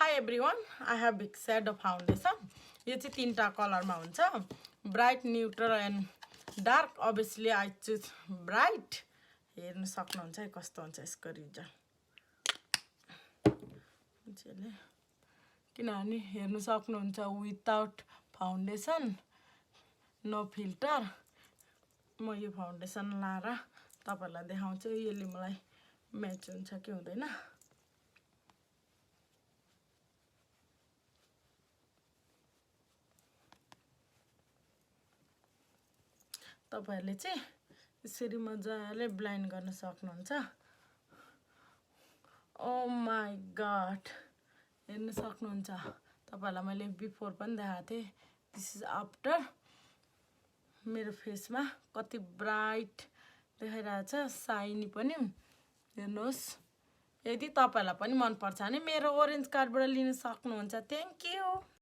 High everyone, I have big shadow foundation. यो चाहिँ तीनटा कलरमा हुन्छ, bright, neutral and dark. Obviously I choose bright. हेर्न सक्नुहुन्छ है कस्तो हुन्छ यसको रिजल्ट। किनभने हेर्न सक्नुहुन्छ विदाउट फाउन्डेसन, नो फिल्टर। म यो फाउन्डेसन लाएर तपाईहरुलाई देखाउँछु यसले मलाई म्याच हुन्छ कि हुँदैन। तपाईहरुले चाहिँ यसरी मजाले ब्लेन्ड गर्न सक्नुहुन्छ। ओ माय गॉड, हेर्न सक्नुहुन्छ। तपाईहरुलाई मैले बिफोर पनि देखाएको थिएँ, दिस इज आफ्टर। मेरो फेसमा कति ब्राइट देखाइरहेछ, साइनी पनि। हेर्नुहोस्, यदि तपाईहरुलाई पनि मन पर्छ भने मेरो ओरेन्ज कार्डबाट लिन सक्नुहुन्छ। Thank you.